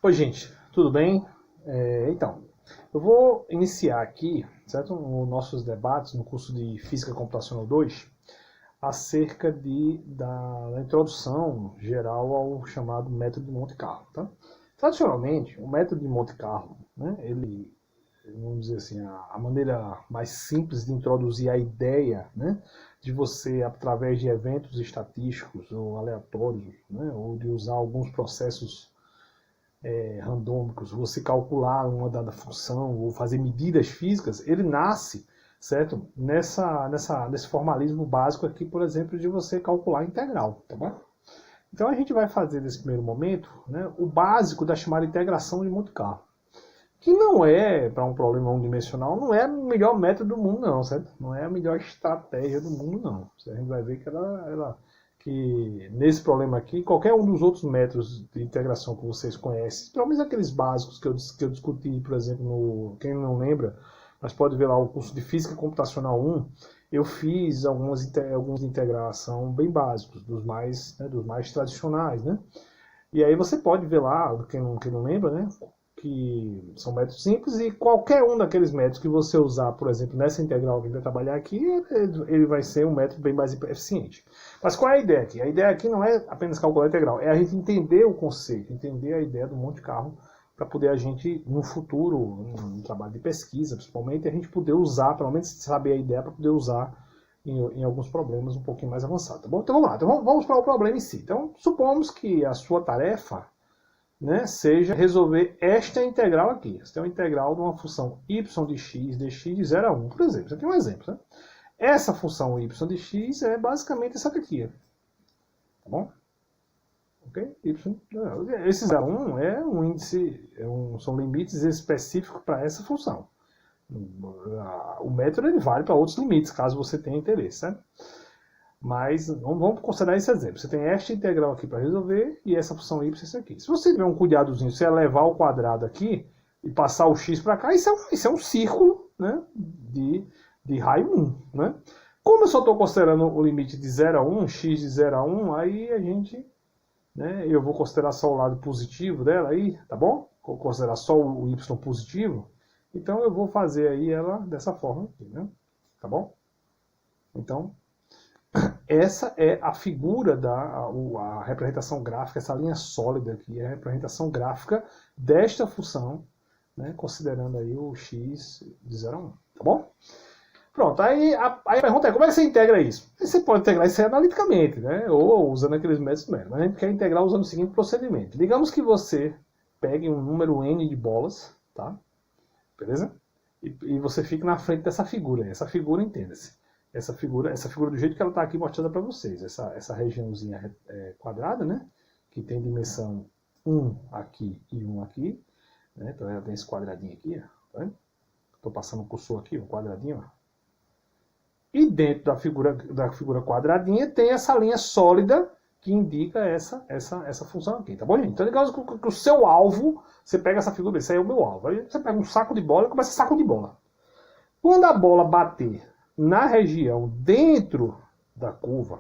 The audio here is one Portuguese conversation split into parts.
Oi, gente, tudo bem? Então, eu vou iniciar aqui, certo, os nossos debates no curso de Física Computacional 2 acerca da introdução geral ao chamado método de Monte Carlo. Tá? Tradicionalmente, o método de Monte Carlo, né, ele, vamos dizer assim, a maneira mais simples de introduzir a ideia, né, de você, através de eventos estatísticos ou aleatórios, né, ou de usar alguns processos randômicos, você calcular uma dada função ou fazer medidas físicas, ele nasce, certo? Nesse formalismo básico aqui, por exemplo, de você calcular a integral, tá bom? Então a gente vai fazer nesse primeiro momento, né, o básico da chamada integração de Monte Carlo, que não é, para um problema unidimensional, não é o melhor método do mundo não, certo? Não é a melhor estratégia do mundo não. A gente vai ver que nesse problema aqui, qualquer um dos outros métodos de integração que vocês conhecem, pelo menos aqueles básicos que eu discuti, por exemplo, quem não lembra, mas pode ver lá o curso de Física Computacional 1, eu fiz alguns de integração bem básicos, dos mais tradicionais, né? E aí você pode ver lá, quem não lembra, né? Que são métodos simples, e qualquer um daqueles métodos que você usar, por exemplo, nessa integral que a gente vai trabalhar aqui, ele vai ser um método bem mais eficiente. Mas qual é a ideia aqui? A ideia aqui não é apenas calcular a integral, é a gente entender o conceito, entender a ideia do Monte Carlo, para poder a gente, no futuro, no trabalho de pesquisa, principalmente, a gente poder usar, pelo menos saber a ideia, para poder usar em alguns problemas um pouquinho mais avançados, tá bom? Então vamos lá, então, vamos para o problema em si. Então, supomos que a sua tarefa, né, seja resolver esta integral aqui. Você tem uma integral de uma função y de x de 0 a 1, por exemplo. Você tem um exemplo. Né? Essa função y de x é basicamente essa daqui. Tá bom? Ok? Esse 0 a 1 é um índice, são limites específicos para essa função. O método ele vale para outros limites, caso você tenha interesse. Certo? Mas vamos considerar esse exemplo. Você tem esta integral aqui para resolver e essa função y isso aqui. Se você tiver um cuidadozinho, você levar o quadrado aqui e passar o x para cá, isso é um círculo, né, de raio 1. Né? Como eu só estou considerando o limite de 0 a 1, x de 0 a 1, aí a gente, né, eu vou considerar só o lado positivo dela aí, tá bom? Vou considerar só o y positivo. Então eu vou fazer aí ela dessa forma aqui, né? Tá bom? Então, essa é a figura a representação gráfica, essa linha sólida aqui, é a representação gráfica desta função, né, considerando aí o x de 0 a 1, tá bom? Pronto, aí a pergunta é, como é que você integra isso? Você pode integrar isso analiticamente, né, ou usando aqueles métodos mesmo, mas a gente quer integrar usando o seguinte procedimento. Digamos que você pegue um número n de bolas, tá? Beleza? E você fique na frente dessa figura, essa figura entenda-se. Essa figura do jeito que ela está aqui mostrada para vocês. Essa regiãozinha quadrada, né? Que tem dimensão 1 aqui e 1 aqui. Né? Então ela tem esse quadradinho aqui. Tá? Estou passando o cursor aqui, um quadradinho. Ó. E dentro da figura quadradinha tem essa linha sólida que indica essa função aqui. Tá bom, gente? Então digamos que o seu alvo, você pega essa figura, esse aí é o meu alvo. Aí você pega um saco de bola e começa a saco de bola. Quando a bola bater na região dentro da curva,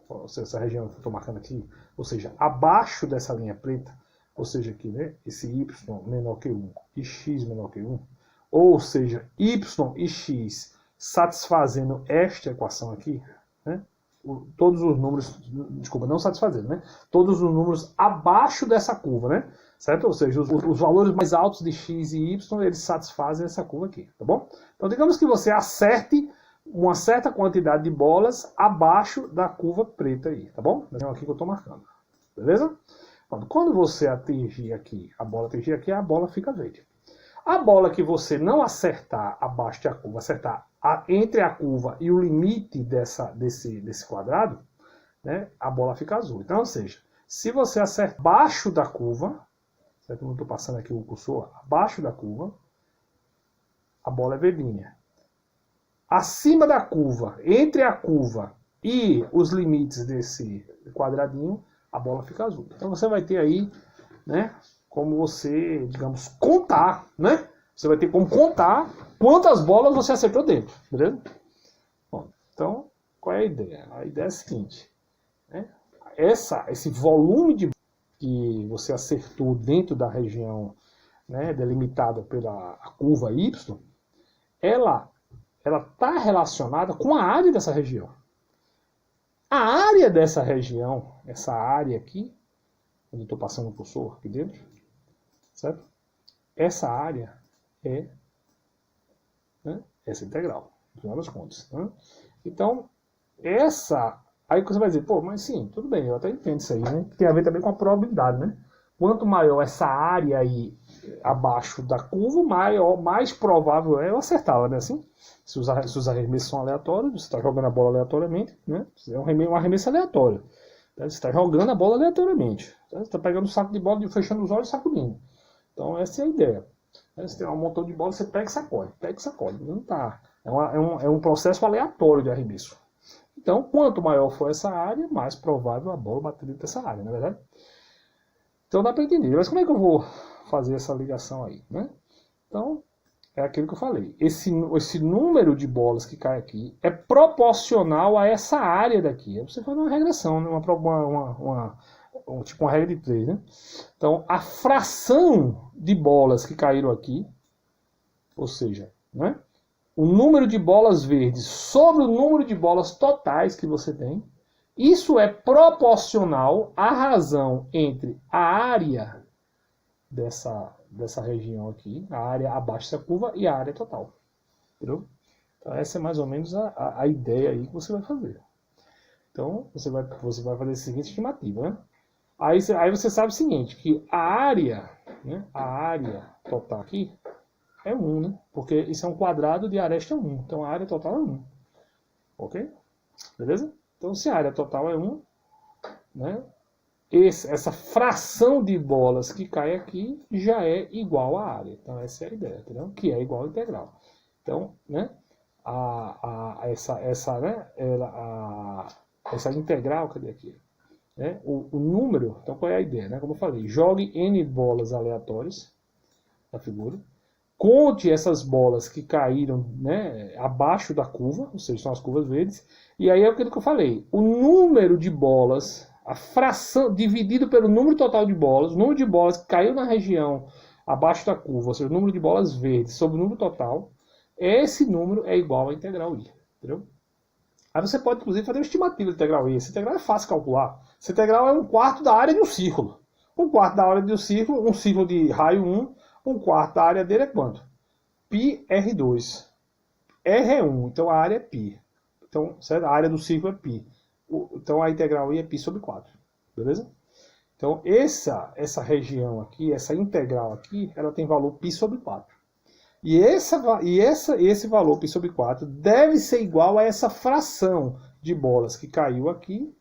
ou seja, essa região que eu estou marcando aqui, ou seja, abaixo dessa linha preta, ou seja, aqui, né, esse y menor que 1 e x menor que 1, ou seja, y e x satisfazendo esta equação aqui, né, todos os números, desculpa, não satisfazendo, né, todos os números abaixo dessa curva, né, certo? Ou seja, os valores mais altos de x e y, eles satisfazem essa curva aqui, tá bom? Então, digamos que você acerte uma certa quantidade de bolas abaixo da curva preta aí, tá bom? É aqui que eu estou marcando, beleza? Quando você atingir aqui, a bola fica verde. A bola que você não acertar abaixo da curva, acertar entre a curva e o limite desse quadrado, né, a bola fica azul. Então, ou seja, se você acertar abaixo da curva, certo? Não estou passando aqui o cursor, abaixo da curva, a bola é verdinha. Acima da curva, entre a curva e os limites desse quadradinho, a bola fica azul. Então você vai ter aí, né, como você, digamos, contar, né? Você vai ter como contar quantas bolas você acertou dentro, beleza? Bom, então, qual é a ideia? A ideia é a seguinte, né? Esse volume de que você acertou dentro da região, né, delimitada pela curva Y, ela está relacionada com a área dessa região. A área dessa região, essa área aqui, onde eu estou passando o cursor aqui dentro, certo? Essa área é, né, essa integral, no final das contas. Né? Então, aí você vai dizer, pô, mas sim, tudo bem, eu até entendo isso aí, né? Tem a ver também com a probabilidade, né? Quanto maior essa área aí abaixo da curva, mais provável é eu acertá-la, né? Assim, se os arremessos são aleatórios, você está jogando a bola aleatoriamente, né? É um arremesso aleatório. Tá? Você está jogando a bola aleatoriamente. Tá? Você está pegando o saco de bola, fechando os olhos e sacudindo. Então, essa é a ideia. Você tem um montão de bola, você pega e sacode. Não tá. É um processo aleatório de arremesso. Então, quanto maior for essa área, mais provável a bola bater dentro dessa área, não é verdade? Então dá para entender. Mas como é que eu vou fazer essa ligação aí, né? Então, é aquilo que eu falei. Esse número de bolas que cai aqui é proporcional a essa área daqui. Aí você faz uma regressão, né? Tipo uma regra de 3, né? Então, a fração de bolas que caíram aqui, ou seja, né? O número de bolas verdes sobre o número de bolas totais que você tem, isso é proporcional à razão entre a área dessa região aqui, a área abaixo dessa curva, e a área total. Entendeu? Então essa é mais ou menos a ideia aí que você vai fazer. Então você vai fazer a seguinte estimativa, né? Aí você sabe o seguinte, que a área, né, a área total aqui é 1, né? Porque isso é um quadrado de aresta 1. Então a área total é 1. Ok? Beleza? Então se a área total é 1, né, essa fração de bolas que cai aqui já é igual à área. Então essa é a ideia, entendeu? Que é igual à integral. Então, né, essa integral, cadê aqui? Né, o número, então qual é a ideia? Né? Como eu falei, jogue N bolas aleatórias na figura. Conte essas bolas que caíram, né, abaixo da curva, ou seja, são as curvas verdes. E aí é aquilo que eu falei. O número de bolas, a fração, dividido pelo número total de bolas, o número de bolas que caiu na região abaixo da curva, ou seja, o número de bolas verdes sobre o número total, esse número é igual à integral I. Entendeu? Aí você pode, inclusive, fazer uma estimativa de integral I. Essa integral é fácil de calcular. Essa integral é 1/4 da área de um círculo. 1/4 da área de um círculo de raio 1, 1/4 da área dele é quanto? Π R2. R é 1, então a área é π. Então, certo? A área do círculo é π. Então a integral I é π sobre 4. Beleza? Então essa região aqui, essa integral aqui, ela tem valor π sobre 4. E esse valor π sobre 4 deve ser igual a essa fração de bolas que caiu aqui,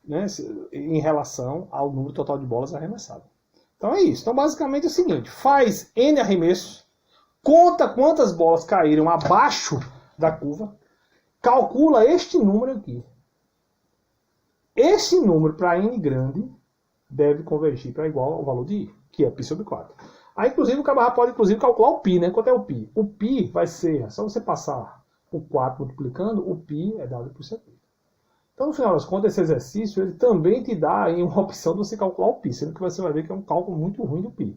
né, em relação ao número total de bolas arremessadas. Então é isso. Então basicamente é o seguinte, faz N arremessos, conta quantas bolas caíram abaixo da curva, calcula este número aqui. Esse número para N grande deve convergir para igual ao valor de I, que é π sobre 4. Aí, inclusive, o camarada pode calcular o π, né? Quanto é o π? O π vai ser, só você passar o 4 multiplicando, o π é dado por isso aqui. Então, no final das contas, esse exercício ele também te dá uma opção de você calcular o π, sendo que você vai ver que é um cálculo muito ruim do π.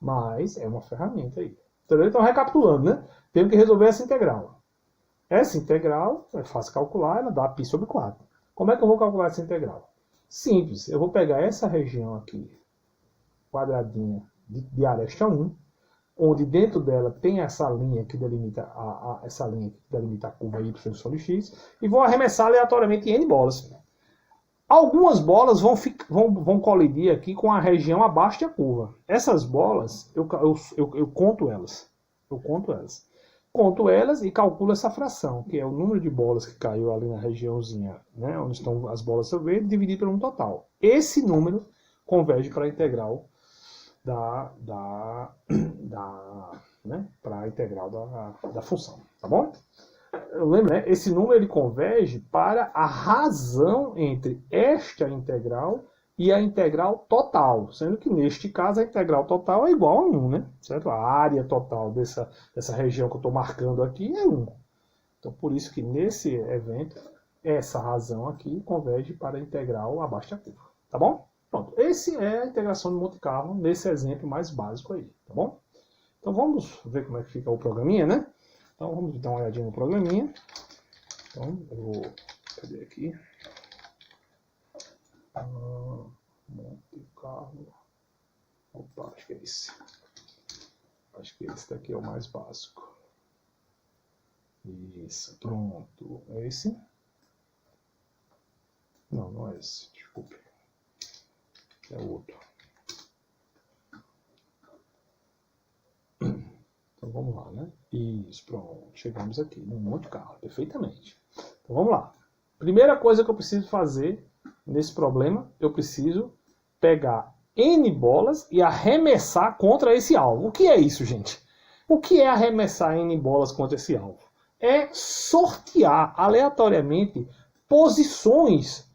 Mas é uma ferramenta aí. Entendeu? Então, recapitulando, né? Temos que resolver essa integral. Essa integral é fácil calcular, ela dá π sobre 4. Como é que eu vou calcular essa integral? Simples, eu vou pegar essa região aqui, quadradinha, de aresta 1, onde dentro dela tem essa linha que delimita a curva y sobre x, e vou arremessar aleatoriamente N bolas. Algumas bolas vão colidir aqui com a região abaixo da curva. Essas bolas, eu conto elas. Conto elas e calculo essa fração, que é o número de bolas que caiu ali na regiãozinha, né, onde estão as bolas verdes, dividido pelo total. Esse número converge para a integral para a integral da função, tá bom? Eu lembro, né? Esse número ele converge para a razão entre esta integral e a integral total, sendo que neste caso a integral total é igual a 1, né? Certo? A área total dessa região que eu estou marcando aqui é 1. Então por isso que nesse evento essa razão aqui converge para a integral abaixo da curva, tá bom? Pronto, esse é a integração de Monte Carlo nesse exemplo mais básico aí, tá bom? Então vamos ver como é que fica o programinha, né? Então vamos dar uma olhadinha no programinha. Então eu vou... Cadê aqui? Monte Carlo. Opa, acho que é esse. Acho que esse daqui é o mais básico. Isso, pronto. É esse? Não, não é esse, desculpe. É o outro. Então vamos lá, né? Isso, pronto. Chegamos aqui no Monte Carlo, perfeitamente. Então vamos lá. Primeira coisa que eu preciso fazer nesse problema, eu preciso pegar N bolas e arremessar contra esse alvo. O que é isso, gente? O que é arremessar N bolas contra esse alvo? É sortear aleatoriamente posições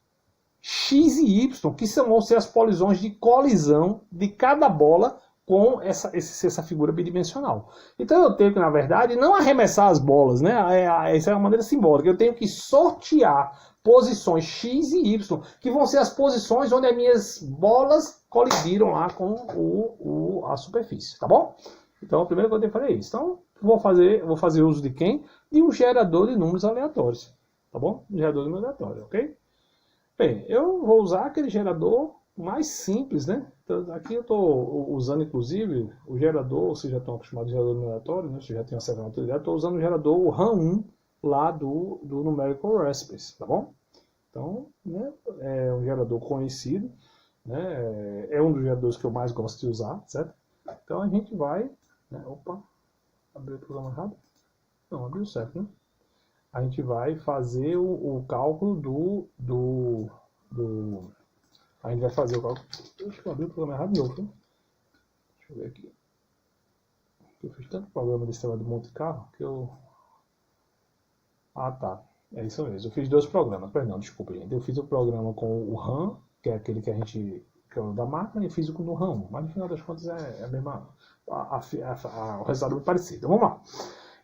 X e Y, que vão ser as posições de colisão de cada bola com essa figura bidimensional. Então eu tenho que, na verdade, não arremessar as bolas, né? Essa é uma maneira simbólica. Eu tenho que sortear posições X e Y, que vão ser as posições onde as minhas bolas colidiram lá com a superfície, tá bom? Então a primeira coisa que eu tenho que fazer é isso. Então vou fazer uso de quem? De um gerador de números aleatórios, tá bom? Um gerador de números aleatórios, ok? Bem, eu vou usar aquele gerador mais simples, né? Então, aqui eu estou usando, inclusive, o gerador, vocês já estão acostumados com o gerador aleatório, né? Vocês já tem uma certa maturidade, estou usando o gerador, o RAM1, lá do Numerical Recipes, tá bom? Então, né, é um gerador conhecido, né? É um dos geradores que eu mais gosto de usar, certo? Então a gente vai... Né? Opa, abriu o programa errado? Não, abriu certo, né? A gente vai fazer o cálculo a gente vai fazer o cálculo... Deixa eu abrir o programa errado de novo, né? Deixa eu ver aqui. Eu fiz tanto programa desse tema do Monte Carlo que eu... Ah, tá. É isso mesmo. Eu fiz 2 programas. Perdão, desculpa, gente. Eu fiz o programa com o RAM, que é aquele que a gente... que é o da máquina, e fiz o com o RAM. Mas no final das contas é a mesma... o resultado é muito parecido. Vamos lá.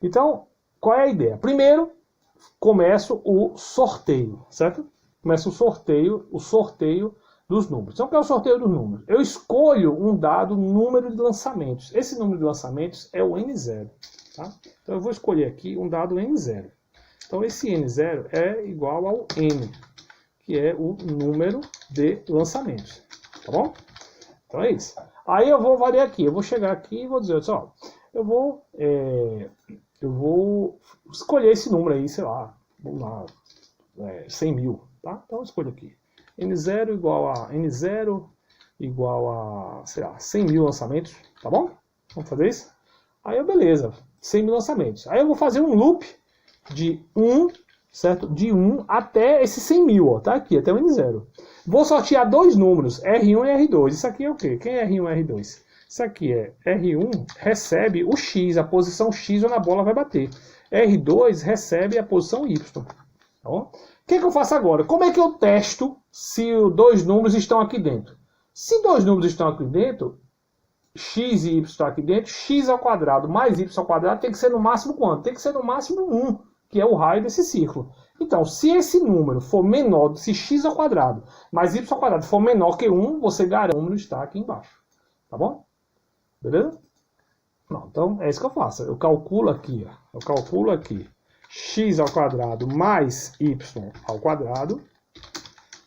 Então, qual é a ideia? Primeiro, começo o sorteio, certo? Começa o sorteio dos números. Então, o que é o sorteio dos números? Eu escolho um dado número de lançamentos. Esse número de lançamentos é o N0. Tá? Então, eu vou escolher aqui um dado N0. Então, esse N0 é igual ao N, que é o número de lançamentos. Tá bom? Então, é isso. Aí eu vou variar aqui. Eu vou chegar aqui e vou dizer, ó, eu vou escolher esse número aí, sei lá, vamos lá, 100 mil, tá? Então eu escolho aqui. N0 igual a, sei lá, 100 mil lançamentos, tá bom? Vamos fazer isso? Aí, beleza, 100 mil lançamentos. Aí eu vou fazer um loop de 1, certo? De 1 até esse 100 mil, ó, tá aqui, até o N0. Vou sortear 2 números, R1 e R2. Isso aqui é o quê? Quem é R1 e R2? Isso aqui é R1 recebe o X, a posição X onde a bola vai bater. R2 recebe a posição Y. Tá bom? O que eu faço agora? Como é que eu testo se os 2 números estão aqui dentro? Se 2 números estão aqui dentro, X e Y estão aqui dentro, X ao quadrado mais Y ao quadrado tem que ser no máximo quanto? Tem que ser no máximo 1, que é o raio desse círculo. Então, se esse número for menor, se X ao quadrado mais Y ao quadrado for menor que 1, você garante que o número está aqui embaixo. Tá bom? Beleza? Não, então é isso que eu faço. Eu calculo aqui, ó. Eu calculo aqui x ao quadrado mais y ao quadrado,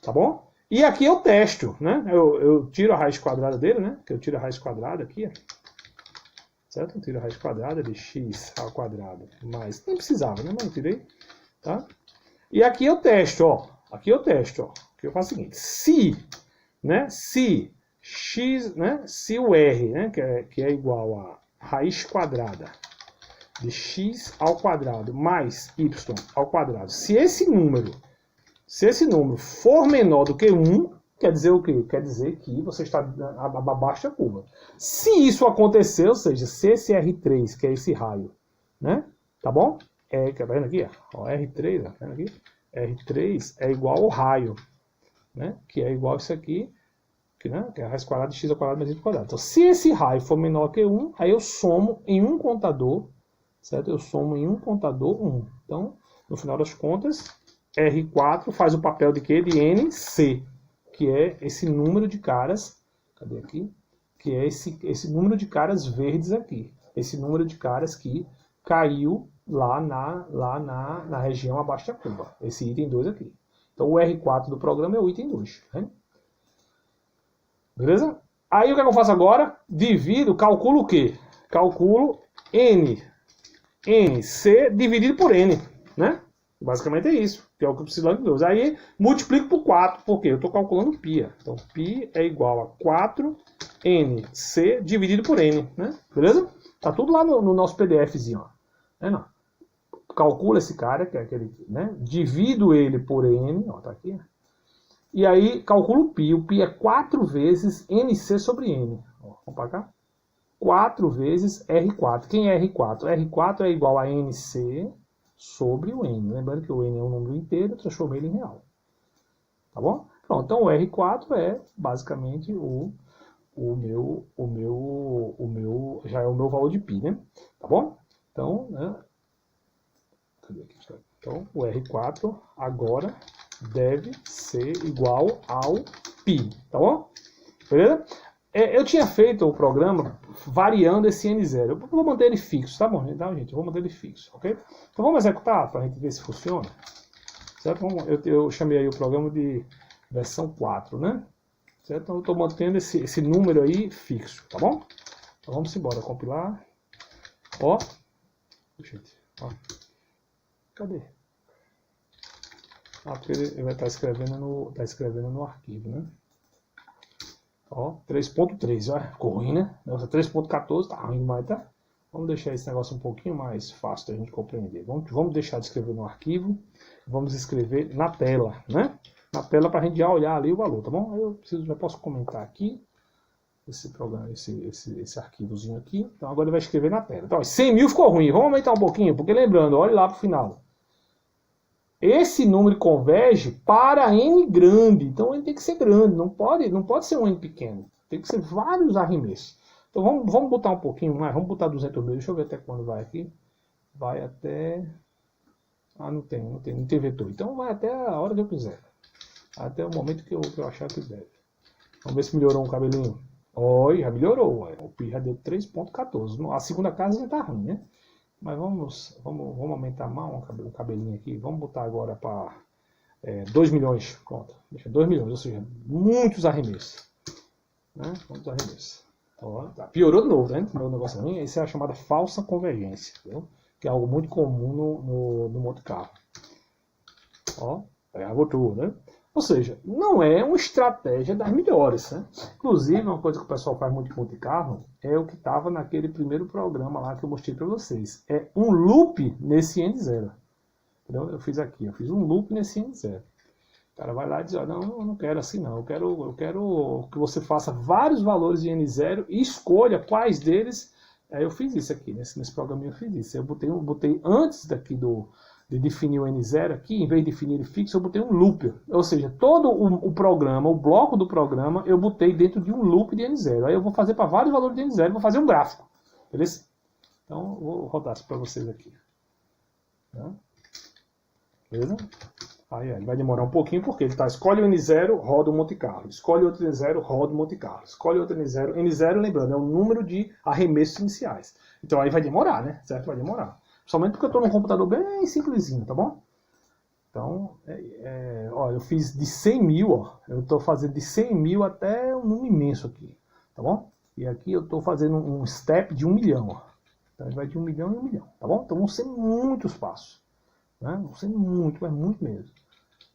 tá bom? E aqui eu testo, né? Eu tiro a raiz quadrada dele, né? Que eu tiro a raiz quadrada aqui, ó. Certo? Eu tiro a raiz quadrada de x ao quadrado mais... Nem precisava, né? Mas eu tirei, tá? E aqui eu testo, ó. Aqui eu testo, ó. Aqui eu faço o seguinte. Se x, né? Se o r, né? Que é igual a raiz quadrada de x ao quadrado mais y ao quadrado. Se esse número for menor do que 1, quer dizer o quê? Quer dizer que você está abaixo da curva. Se isso acontecer, ou seja, se esse R3, que é esse raio, né? Tá bom? Tá vendo aqui? Ó, R3, tá vendo aqui? R3 é igual ao raio, né? Que é igual a isso aqui, que é a raiz quadrada de x ao quadrado mais y ao quadrado. Então, se esse raio for menor que 1, aí eu somo em um contador, certo? Eu somo em um contador 1. Então, no final das contas, R4 faz o papel de quê? De NC. que é esse número de caras, cadê aqui? Que é esse número de caras verdes aqui. Esse número de caras que caiu lá na região abaixo da curva. Esse item 2 aqui. Então o R4 do programa é o item 2. Né? Beleza? Aí o que eu faço agora? Divido, calculo o quê? Calculo NC dividido por N. Né? Basicamente é isso, que é o que eu preciso lá de 2. Aí multiplico por 4, porque eu estou calculando π. Então π é igual a 4NC dividido por N. Né? Beleza? Tá tudo lá no nosso PDFzinho. Ó. É, não. Calcula esse cara, que é aquele, né? Divido ele por N, ó, tá aqui. E aí calculo o π. O π é 4 vezes NC sobre N. Ó, vamos para cá. 4 vezes R4. Quem é R4? R4 é igual a NC sobre o N. Lembrando que o N é um número inteiro, eu transformei ele em real. Tá bom? Pronto, então o R4 é basicamente já é o meu valor de π, né? Tá bom? Então, né? Cadê aqui? Então, o R4 agora deve ser igual ao π, tá bom? Beleza? Eu tinha feito o programa variando esse N0. Eu vou manter ele fixo, tá bom? Então, gente, eu vou manter ele fixo, ok? Então vamos executar para a gente ver se funciona. Certo? Eu chamei aí o programa de versão 4, né? Certo? Então eu estou mantendo esse número aí fixo, tá bom? Então vamos embora, compilar. Ó. Gente, ó. Cadê? Ah, porque ele vai estar escrevendo no arquivo, né? Ó, 3.3, ó, ficou ruim, né? Nossa, 3.14 tá ruim demais, tá? Vamos deixar esse negócio um pouquinho mais fácil da gente compreender. Vamos deixar de escrever no arquivo, vamos escrever na tela, né? Na tela para a gente já olhar ali o valor, tá bom? Aí eu já posso comentar aqui esse programa, esse arquivozinho aqui. Então agora ele vai escrever na tela. Então, 100 mil ficou ruim, vamos aumentar um pouquinho, porque lembrando, olha lá pro final. Esse número converge para N grande, então ele tem que ser grande, não pode ser um N pequeno, tem que ser vários arremessos. Então vamos botar um pouquinho mais, vamos botar 200 mil, deixa eu ver até quando vai aqui. Vai até... Ah, não tem vetor, então vai até a hora que eu quiser. Até o momento que eu achar que deve. Vamos ver se melhorou um cabelinho. Oi, já melhorou, o pi já deu 3.14, a segunda casa já está ruim, né? Mas vamos aumentar mais um cabelinho aqui. Vamos botar agora para 2 milhões. Pronto. Deixa 2 milhões, ou seja, muitos arremessos. Né? Muitos arremessos. Ó, tá. Piorou de novo, né? Meu negócio ali. Isso é a chamada falsa convergência. Entendeu? Que é algo muito comum no Monte Carlo. Ó, voltou, né? Ou seja, não é uma estratégia das melhores, né? Inclusive, uma coisa que o pessoal faz muito em Monte Carlo é o que estava naquele primeiro programa lá que eu mostrei para vocês. É um loop nesse N0. Entendeu? Eu fiz um loop nesse N0. O cara vai lá e diz, ó, não, eu não quero assim não. Eu quero que você faça vários valores de N0 e escolha quais deles. Aí eu fiz isso aqui, nesse programa eu fiz isso. Eu botei antes daqui de definir o N0 aqui, em vez de definir ele fixo, eu botei um loop. Ou seja, todo o programa, o bloco do programa, eu botei dentro de um loop de N0. Aí eu vou fazer para vários valores de N0, vou fazer um gráfico. Beleza? Então, vou rodar isso para vocês aqui. Tá? Beleza? Aí vai demorar um pouquinho, porque ele tá, escolhe o N0, roda o Monte Carlo. Escolhe outro N0, roda o Monte Carlo. Escolhe outro N0. N0, lembrando, é o número de arremessos iniciais. Então aí vai demorar, né? Certo? Vai demorar. Somente porque eu estou num computador bem simplesinho, tá bom? Então, ó, eu fiz de 100 mil, ó. Eu estou fazendo de 100 mil até um número imenso aqui, tá bom? E aqui eu estou fazendo um step de 1 milhão, ó. Então, vai de 1 milhão em 1 milhão, tá bom? Então, vão ser muitos passos, né? Vão ser muito, mas muito mesmo.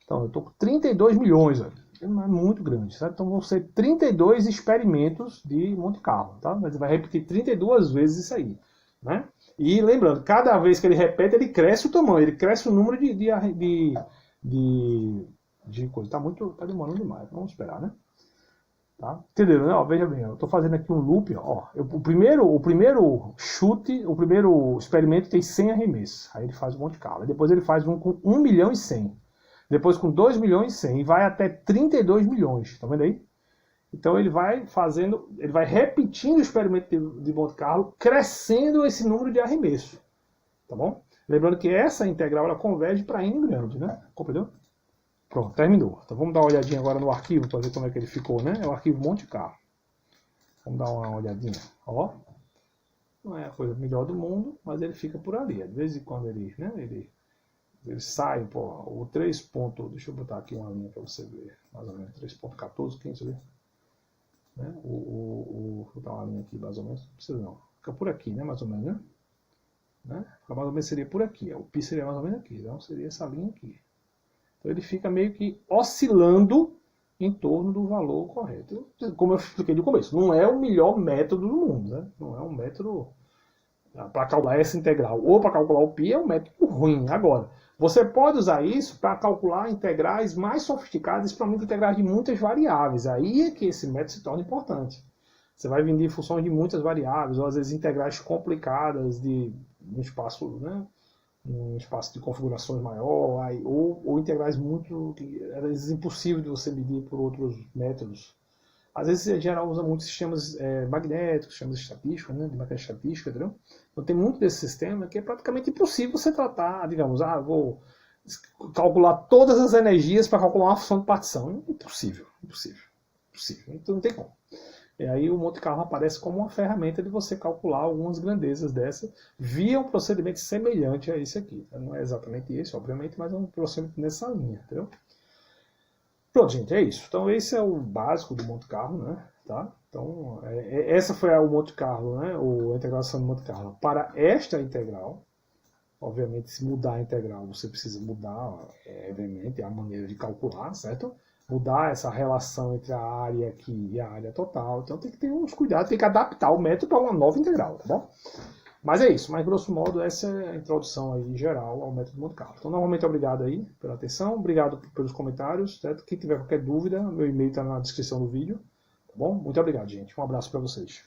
Então, eu estou com 32 milhões, ó. É muito grande, certo? Então, vão ser 32 experimentos de Monte Carlo, tá? Mas vai repetir 32 vezes isso aí, né? E lembrando, cada vez que ele repete, ele cresce o tamanho, ele cresce o número de coisa. Tá demorando demais, vamos esperar, né? Tá? Entendeu? Né? Ó, veja bem, eu estou fazendo aqui um loop, ó. O primeiro chute, o primeiro experimento tem 100 arremessos. Aí ele faz um Monte Carlo. Depois ele faz um com 1 milhão e 100. Depois com 2 milhões e 100. E vai até 32 milhões. Tá vendo aí? Então ele vai repetindo o experimento de Monte Carlo, crescendo esse número de arremesso. Tá bom? Lembrando que essa integral ela converge para N grande, né? Compreendeu? Pronto, terminou. Então vamos dar uma olhadinha agora no arquivo para ver como é que ele ficou, né? É o arquivo Monte Carlo. Vamos dar uma olhadinha. Ó, não é a coisa melhor do mundo, mas ele fica por ali. De vez em quando ele, né? Ele sai, pô, o 3 ponto, deixa eu botar aqui uma linha para você ver, mais ou menos 3.14, 15 ali. Né? Vou botar uma linha aqui mais ou menos, não precisa não. Fica por aqui, né? Mais ou menos, né? Fica mais ou menos seria por aqui. O pi seria mais ou menos aqui, então seria essa linha aqui. Então ele fica meio que oscilando em torno do valor correto. Como eu expliquei no começo, não é o melhor método do mundo, né? Não é um método para calcular essa integral ou para calcular o π, é um método ruim. Agora, você pode usar isso para calcular integrais mais sofisticadas, principalmente integrais de muitas variáveis. Aí é que esse método se torna importante. Você vai vender funções de muitas variáveis, ou às vezes integrais complicadas de um espaço, né? Um espaço de configurações maior, ou integrais muito, às vezes, impossível de você medir por outros métodos. Às vezes, em geral, usa muitos sistemas magnéticos, sistemas estatísticos, né, de matéria estatística, entendeu? Então, tem muito desse sistema que é praticamente impossível você tratar, digamos, vou calcular todas as energias para calcular uma função de partição. Impossível, impossível, impossível. Então, não tem como. E aí o Monte Carlo aparece como uma ferramenta de você calcular algumas grandezas dessa via um procedimento semelhante a esse aqui. Não é exatamente esse, obviamente, mas é um procedimento nessa linha, entendeu? Pronto, gente, é isso. Então esse é o básico do Monte Carlo, né? Tá? Então essa foi o Monte Carlo, né? A integração do Monte Carlo para esta integral. Obviamente, se mudar a integral, você precisa mudar, obviamente, a maneira de calcular, certo? Mudar essa relação entre a área aqui e a área total. Então tem que ter uns cuidados, tem que adaptar o método para uma nova integral, tá bom? Mas é isso, mas grosso modo essa é a introdução aí geral ao método Monte Carlo. Então novamente obrigado aí pela atenção, obrigado pelos comentários, certo? Quem tiver qualquer dúvida, meu e-mail está na descrição do vídeo, tá bom? Muito obrigado, gente. Um abraço para vocês.